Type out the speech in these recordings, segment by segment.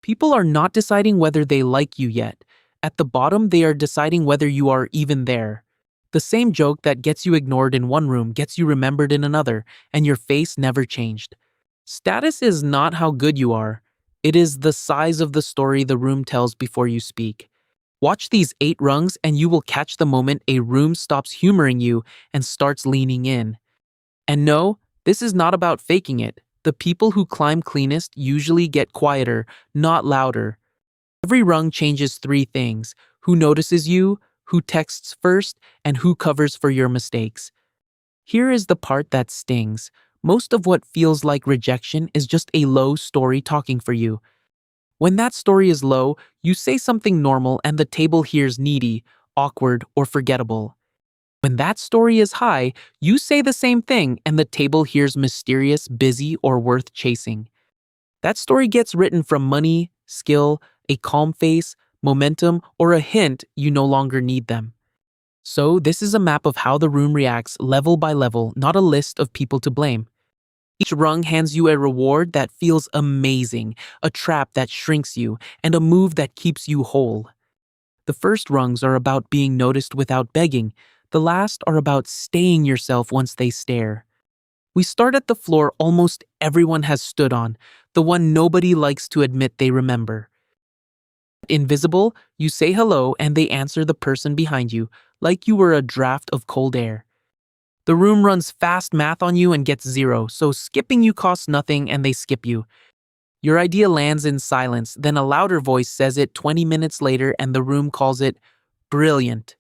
People are not deciding whether they like you yet. At the bottom, they are deciding whether you are even there. The same joke that gets you ignored in one room gets you remembered in another, and your face never changed. Status is not how good you are. It is the size of the story the room tells before you speak. Watch these 8 rungs and you will catch the moment a room stops humoring you and starts leaning in. And no, this is not about faking it. The people who climb cleanest usually get quieter, not louder. Every rung changes 3 things: who notices you, who texts first, and who covers for your mistakes. Here is the part that stings. Most of what feels like rejection is just a low story talking for you. When that story is low, you say something normal and the table hears needy, awkward, or forgettable. When that story is high, you say the same thing and the table hears mysterious, busy, or worth chasing. That story gets written from money, skill, a calm face, momentum, or a hint you no longer need them. So, this is a map of how the room reacts level by level, not a list of people to blame. Each rung hands you a reward that feels amazing, a trap that shrinks you, and a move that keeps you whole. The first rungs are about being noticed without begging. The last are about staying yourself once they stare. We start at the floor almost everyone has stood on, the one nobody likes to admit they remember. Invisible, you say hello and they answer the person behind you, like you were a draft of cold air. The room runs fast math on you and gets 0, so skipping you costs nothing and they skip you. Your idea lands in silence, then a louder voice says it 20 minutes later and the room calls it brilliant.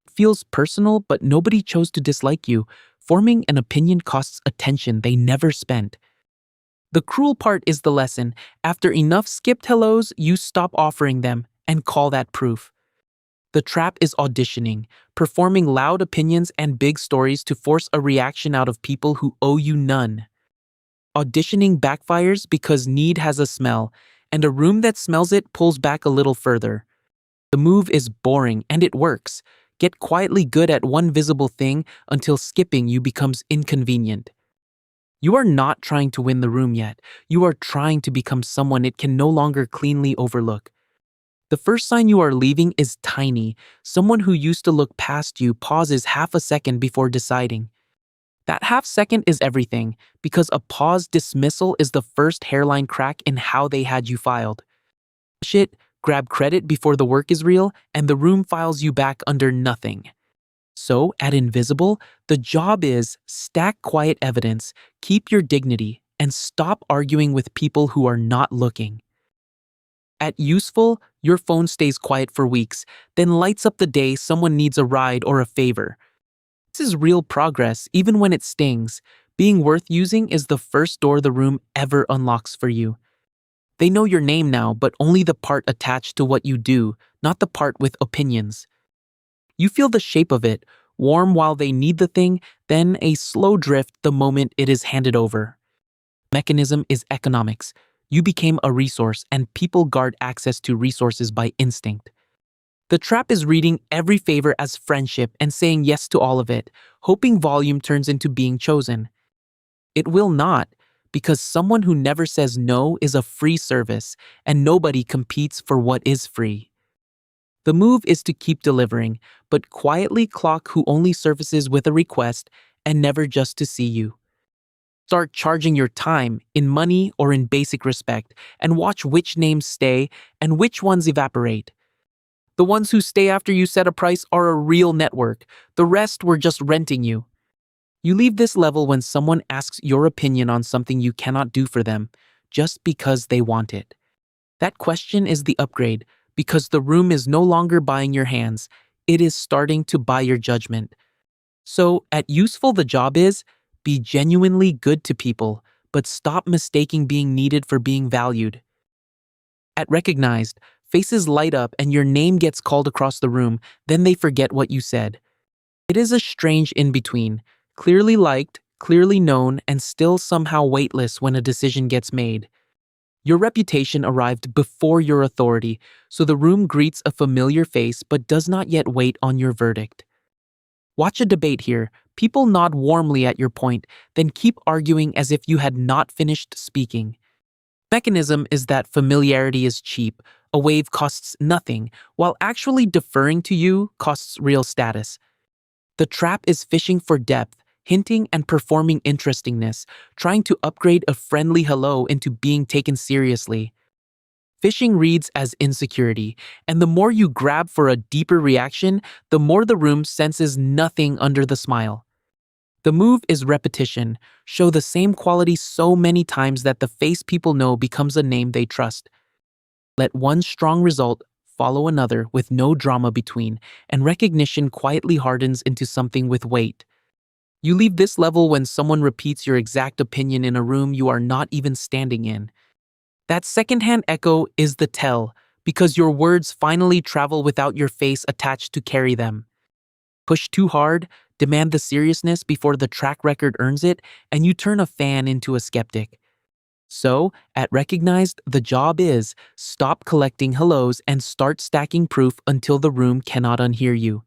It feels personal, but nobody chose to dislike you. Forming an opinion costs attention they never spent. The cruel part is the lesson. After enough skipped hellos, you stop offering them and call that proof. The trap is auditioning, performing loud opinions and big stories to force a reaction out of people who owe you none. Auditioning backfires because need has a smell, and a room that smells it pulls back a little further. The move is boring, and it works. Get quietly good at one visible thing until skipping you becomes inconvenient. You are not trying to win the room yet. You are trying to become someone it can no longer cleanly overlook. The first sign you are leaving is tiny. Someone who used to look past you pauses half a second before deciding. That half second is everything, because a paused dismissal is the first hairline crack in how they had you filed. Shit, grab credit before the work is real, and the room files you back under nothing. So, at Invisible, the job is stack quiet evidence, keep your dignity, and stop arguing with people who are not looking. At Useful, your phone stays quiet for weeks, then lights up the day someone needs a ride or a favor. This is real progress, even when it stings. Being worth using is the first door the room ever unlocks for you. They know your name now, but only the part attached to what you do, not the part with opinions. You feel the shape of it, warm while they need the thing, then a slow drift the moment it is handed over. Mechanism is economics. You became a resource, and people guard access to resources by instinct. The trap is reading every favor as friendship and saying yes to all of it, hoping volume turns into being chosen. It will not, because someone who never says no is a free service, and nobody competes for what is free. The move is to keep delivering, but quietly clock who only surfaces with a request and never just to see you. Start charging your time in money or in basic respect, and watch which names stay and which ones evaporate. The ones who stay after you set a price are a real network. The rest were just renting you. You leave this level when someone asks your opinion on something you cannot do for them, just because they want it. That question is the upgrade, because the room is no longer buying your hands, it is starting to buy your judgment. So, at Useful, the job is be genuinely good to people, but stop mistaking being needed for being valued. At Recognized, faces light up and your name gets called across the room, then they forget what you said. It is a strange in-between, clearly liked, clearly known, and still somehow weightless when a decision gets made. Your reputation arrived before your authority, so the room greets a familiar face but does not yet wait on your verdict. Watch a debate here. People nod warmly at your point, then keep arguing as if you had not finished speaking. Mechanism is that familiarity is cheap, a wave costs nothing, while actually deferring to you costs real status. The trap is fishing for depth, hinting and performing interestingness, trying to upgrade a friendly hello into being taken seriously. Fishing reads as insecurity, and the more you grab for a deeper reaction, the more the room senses nothing under the smile. The move is repetition. Show the same quality so many times that the face people know becomes a name they trust. Let one strong result follow another with no drama between, and recognition quietly hardens into something with weight. You leave this level when someone repeats your exact opinion in a room you are not even standing in. That secondhand echo is the tell, because your words finally travel without your face attached to carry them. Push too hard, demand the seriousness before the track record earns it, and you turn a fan into a skeptic. So, at Recognized, the job is stop collecting hellos and start stacking proof until the room cannot unhear you.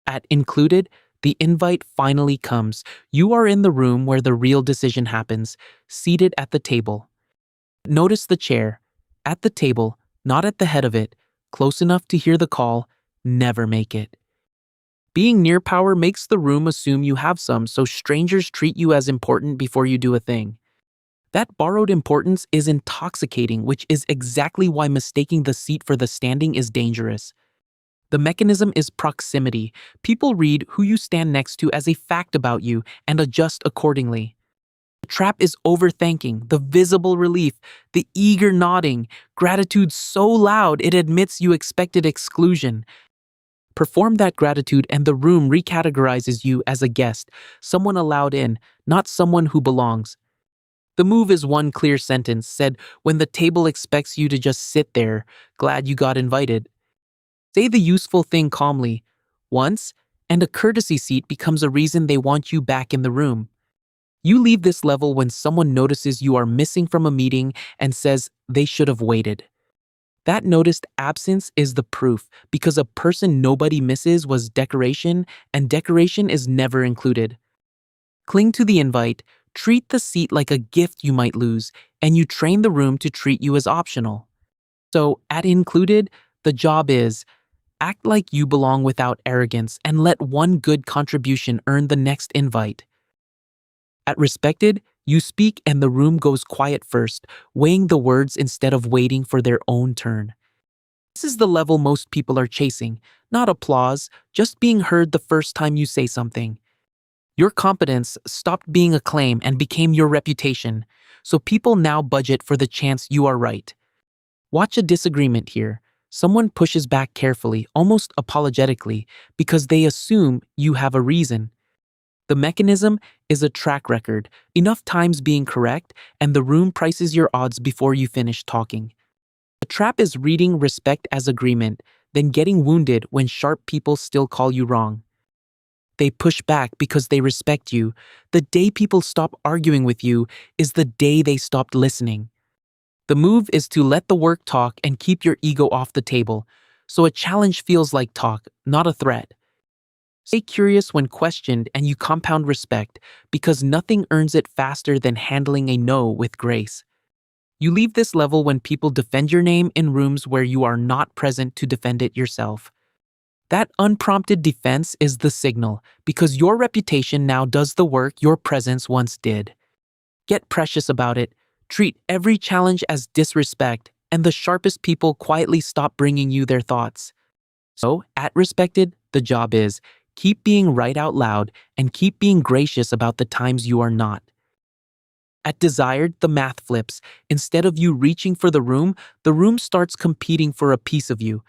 At Included, the invite finally comes. You are in the room where the real decision happens, seated at the table. Notice the chair. At the table, not at the head of it, close enough to hear the call, never make it. Being near power makes the room assume you have some, so strangers treat you as important before you do a thing. That borrowed importance is intoxicating, which is exactly why mistaking the seat for the standing is dangerous. The mechanism is proximity. People read who you stand next to as a fact about you and adjust accordingly. The trap is overthanking, the visible relief, the eager nodding, gratitude so loud it admits you expected exclusion. Perform that gratitude and the room recategorizes you as a guest, someone allowed in, not someone who belongs. The move is one clear sentence said when the table expects you to just sit there, glad you got invited. Say the useful thing calmly, once, and a courtesy seat becomes a reason they want you back in the room. You leave this level when someone notices you are missing from a meeting and says they should have waited. That noticed absence is the proof, because a person nobody misses was decoration, and decoration is never included. Cling to the invite, treat the seat like a gift you might lose, and you train the room to treat you as optional. So, at Included, the job is act like you belong without arrogance and let one good contribution earn the next invite. At Respected, you speak and the room goes quiet first, weighing the words instead of waiting for their own turn. This is the level most people are chasing, not applause, just being heard the first time you say something. Your competence stopped being a claim and became your reputation, so people now budget for the chance you are right. Watch a disagreement here. Someone pushes back carefully, almost apologetically, because they assume you have a reason. The mechanism is a track record, enough times being correct, and the room prices your odds before you finish talking. The trap is reading respect as agreement, then getting wounded when sharp people still call you wrong. They push back because they respect you. The day people stop arguing with you is the day they stopped listening. The move is to let the work talk and keep your ego off the table, so a challenge feels like talk, not a threat. Stay curious when questioned and you compound respect, because nothing earns it faster than handling a no with grace. You leave this level when people defend your name in rooms where you are not present to defend it yourself. That unprompted defense is the signal, because your reputation now does the work your presence once did. Get precious about it. Treat every challenge as disrespect, and the sharpest people quietly stop bringing you their thoughts. So, at Respected, the job is keep being right out loud and keep being gracious about the times you are not. At Desired, the math flips. Instead of you reaching for the room starts competing for a piece of you.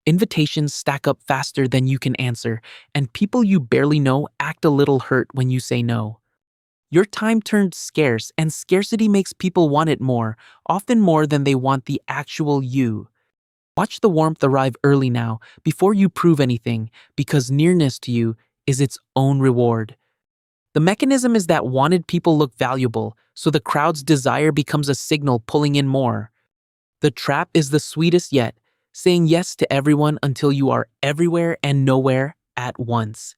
Invitations stack up faster than you can answer, and people you barely know act a little hurt when you say no. Your time turned scarce, and scarcity makes people want it more, often more than they want the actual you. Watch the warmth arrive early now, before you prove anything, because nearness to you is its own reward. The mechanism is that wanted people look valuable, so the crowd's desire becomes a signal pulling in more. The trap is the sweetest yet, saying yes to everyone until you are everywhere and nowhere at once.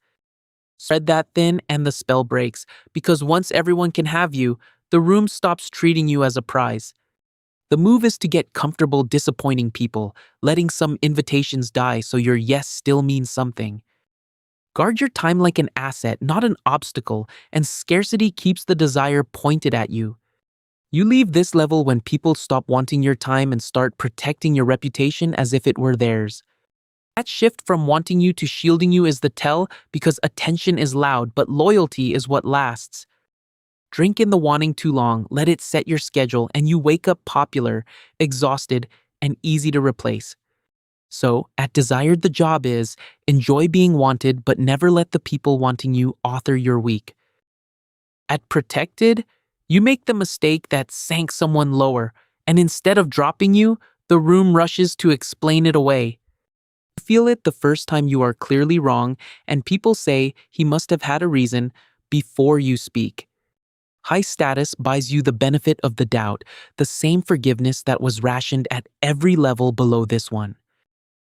Spread that thin and the spell breaks, because once everyone can have you, the room stops treating you as a prize. The move is to get comfortable disappointing people, letting some invitations die so your yes still means something. Guard your time like an asset, not an obstacle, and scarcity keeps the desire pointed at you. You leave this level when people stop wanting your time and start protecting your reputation as if it were theirs. That shift from wanting you to shielding you is the tell because attention is loud, but loyalty is what lasts. Drink in the wanting too long, let it set your schedule, and you wake up popular, exhausted, and easy to replace. So, at Desired, the job is enjoy being wanted, but never let the people wanting you author your week. At Protected, you make the mistake that sank someone lower, and instead of dropping you, the room rushes to explain it away. You feel it the first time you are clearly wrong, and people say he must have had a reason before you speak. High status buys you the benefit of the doubt, the same forgiveness that was rationed at every level below this one.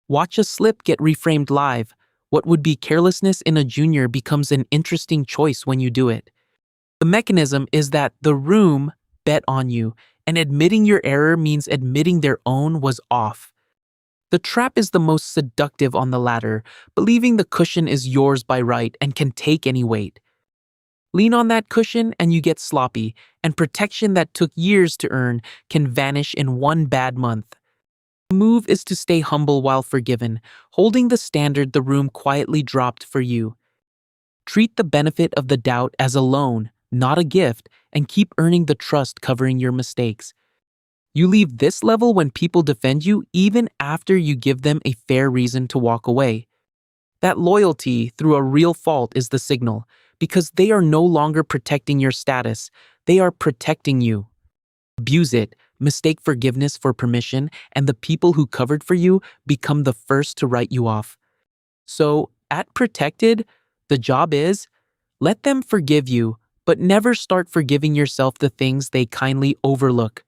Watch a slip get reframed live. What would be carelessness in a junior becomes an interesting choice when you do it. The mechanism is that the room bet on you, and admitting your error means admitting their own was off. The trap is the most seductive on the ladder, believing the cushion is yours by right and can take any weight. Lean on that cushion and you get sloppy, and protection that took years to earn can vanish in one bad month. The move is to stay humble while forgiven, holding the standard the room quietly dropped for you. Treat the benefit of the doubt as a loan, not a gift, and keep earning the trust covering your mistakes. You leave this level when people defend you even after you give them a fair reason to walk away. That loyalty through a real fault is the signal, because they are no longer protecting your status, they are protecting you. Abuse it, mistake forgiveness for permission, and the people who covered for you become the first to write you off. So, at Protected, the job is let them forgive you, but never start forgiving yourself the things they kindly overlook.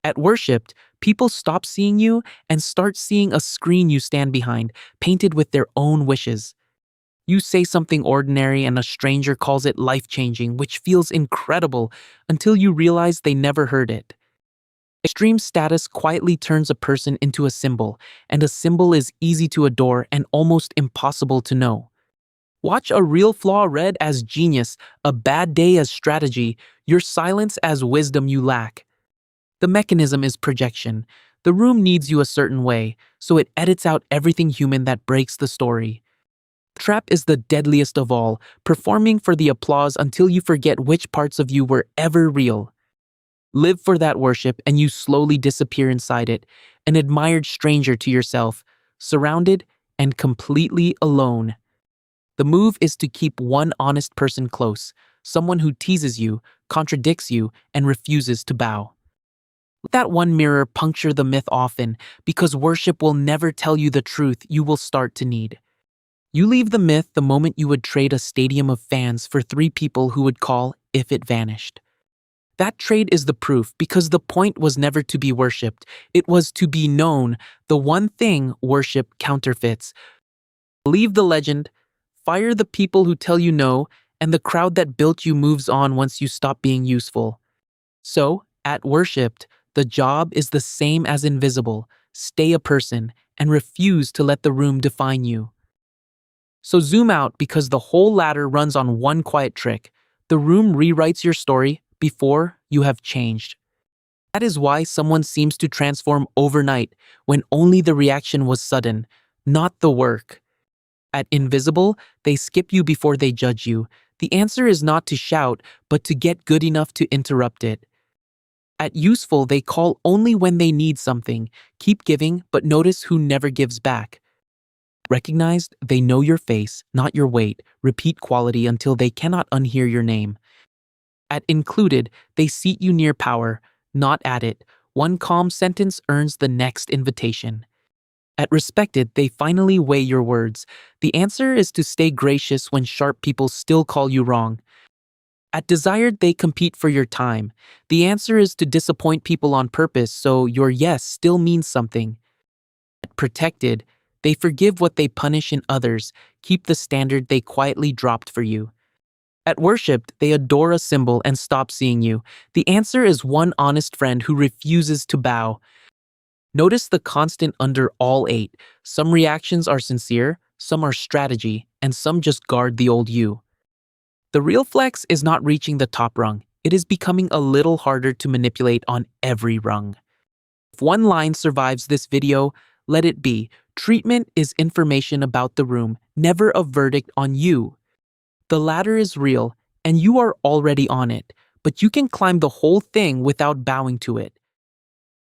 At Worshipped, people stop seeing you and start seeing a screen you stand behind, painted with their own wishes. You say something ordinary and a stranger calls it life-changing, which feels incredible until you realize they never heard it. Extreme status quietly turns a person into a symbol, and a symbol is easy to adore and almost impossible to know. Watch a real flaw read as genius, a bad day as strategy, your silence as wisdom you lack. The mechanism is projection. The room needs you a certain way, so it edits out everything human that breaks the story. Trap is the deadliest of all, performing for the applause until you forget which parts of you were ever real. Live for that worship and you slowly disappear inside it, an admired stranger to yourself, surrounded and completely alone. The move is to keep one honest person close, someone who teases you, contradicts you, and refuses to bow. Let that one mirror puncture the myth often, because worship will never tell you the truth you will start to need. You leave the myth the moment you would trade a stadium of fans for 3 people who would call if it vanished. That trade is the proof because the point was never to be worshipped, it was to be known, the one thing worship counterfeits. Leave the legend, fire the people who tell you no, and the crowd that built you moves on once you stop being useful. So, at Worshipped, the job is the same as Invisible, stay a person, and refuse to let the room define you. So zoom out because the whole ladder runs on one quiet trick. The room rewrites your story before you have changed. That is why someone seems to transform overnight when only the reaction was sudden, not the work. At Invisible, they skip you before they judge you. The answer is not to shout, but to get good enough to interrupt it. At Useful, they call only when they need something. Keep giving, but notice who never gives back. Recognized, they know your face, not your weight. Repeat quality until they cannot unhear your name. At Included, they seat you near power, not at it. One calm sentence earns the next invitation. At Respected, they finally weigh your words. The answer is to stay gracious when sharp people still call you wrong. At Desired, they compete for your time. The answer is to disappoint people on purpose so your yes still means something. At Protected, they forgive what they punish in others, keep the standard they quietly dropped for you. At worship, they adore a symbol and stop seeing you. The answer is one honest friend who refuses to bow. Notice the constant under all eight. Some reactions are sincere, some are strategy, and some just guard the old you. The real flex is not reaching the top rung. It is becoming a little harder to manipulate on every rung. If one line survives this video, let it be. Treatment is information about the room, never a verdict on you. The ladder is real, and you are already on it, but you can climb the whole thing without bowing to it.